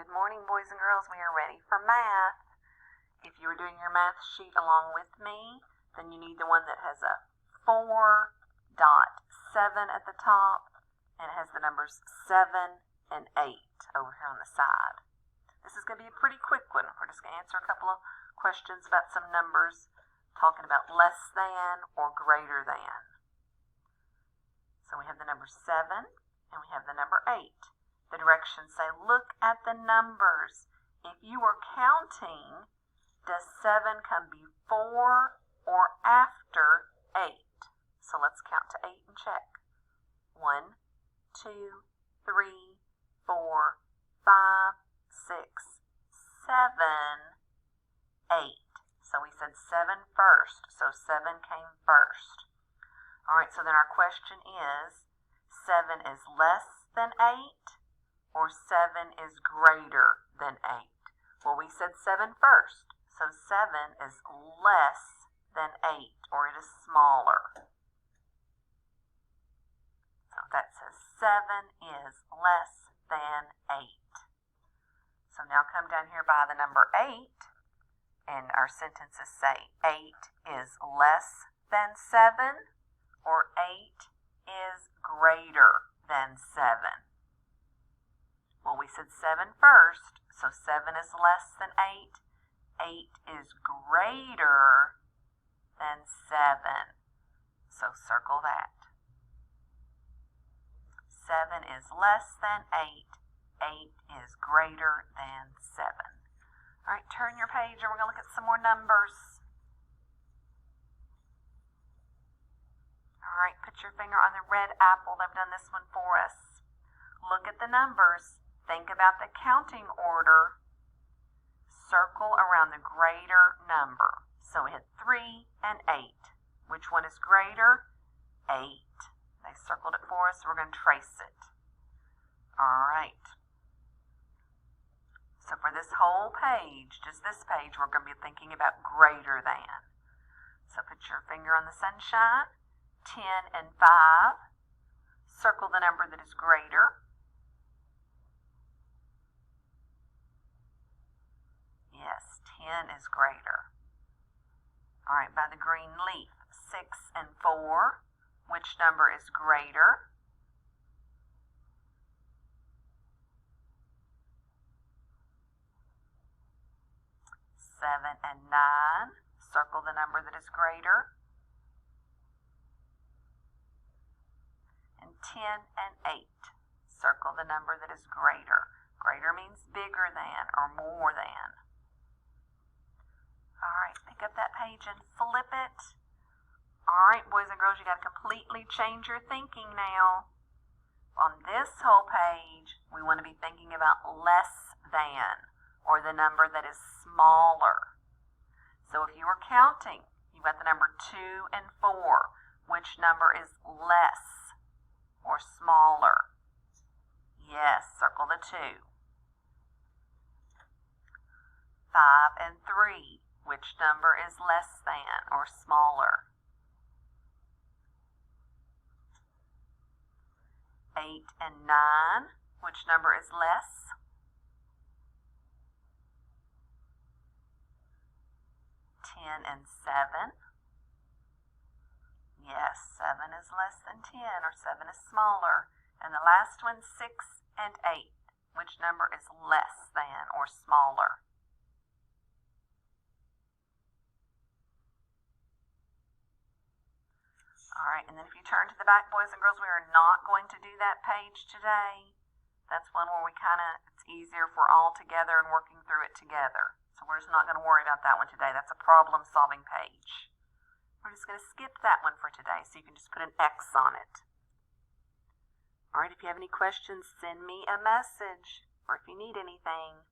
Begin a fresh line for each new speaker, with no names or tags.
Good morning, boys and girls. We are ready for math. If you are doing your math sheet along with me, then you need the one that has a 4.7 at the top, and it has the numbers 7 and 8 over here on the side. This is going to be a pretty quick one. We're just going to answer a couple of questions about some numbers, talking about less than or greater than. So we have the number 7 and we have the number 8. The directions say, look at the numbers. If you are counting, does 7 come before or after 8? So let's count to 8 and check. 1, 2, 3, 4, 5, 6, 7, 8. So we said 7 first, so 7 came first. All right, so then our question is, 7 is less than 8? Or 7 is greater than 8? Well, we said 7 first, so 7 is less than 8, or it is smaller. So that says 7 is less than 8. So now come down here by the number 8, and our sentences say 8 is less than 7, or 8 is greater than 7. Well, we said 7 first, so 7 is less than 8. 8 is greater than 7. So circle that. 7 is less than 8. 8 is greater than 7. All right, turn your page and we're going to look at some more numbers. All right, put your finger on the red apple. They've done this one for us. Look at the numbers. Think about the counting order. Circle around the greater number. So we had 3 and 8. Which one is greater? 8. They circled it for us, so we're going to trace it. All right. So for this whole page, just this page, we're going to be thinking about greater than. So put your finger on the sunshine. 10 and 5. Circle the number that is greater. Yes, 10 is greater. All right, by the green leaf, 6 and 4. Which number is greater? 7 and 9. Circle the number that is greater. And 10 and 8. Circle the number that is greater. Greater means bigger than or more than. All right, pick up that page and flip it. All right, boys and girls, you got to completely change your thinking now. On this whole page, we want to be thinking about less than, or the number that is smaller. So if you were counting, you've got the number 2 and 4. Which number is less or smaller? Yes, circle the 2. 5 and 3. Which number is less than or smaller? 8 and 9. Which number is less? 10 and 7. Yes, 7 is less than 10, or 7 is smaller. And the last one, 6 and 8. Which number is less than or smaller? All right, and then if you turn to the back, boys and girls, we are not going to do that page today. That's one where it's easier if we're all together and working through it together. So we're just not going to worry about that one today. That's a problem-solving page. We're just going to skip that one for today, so you can just put an X on it. All right, if you have any questions, send me a message, or if you need anything.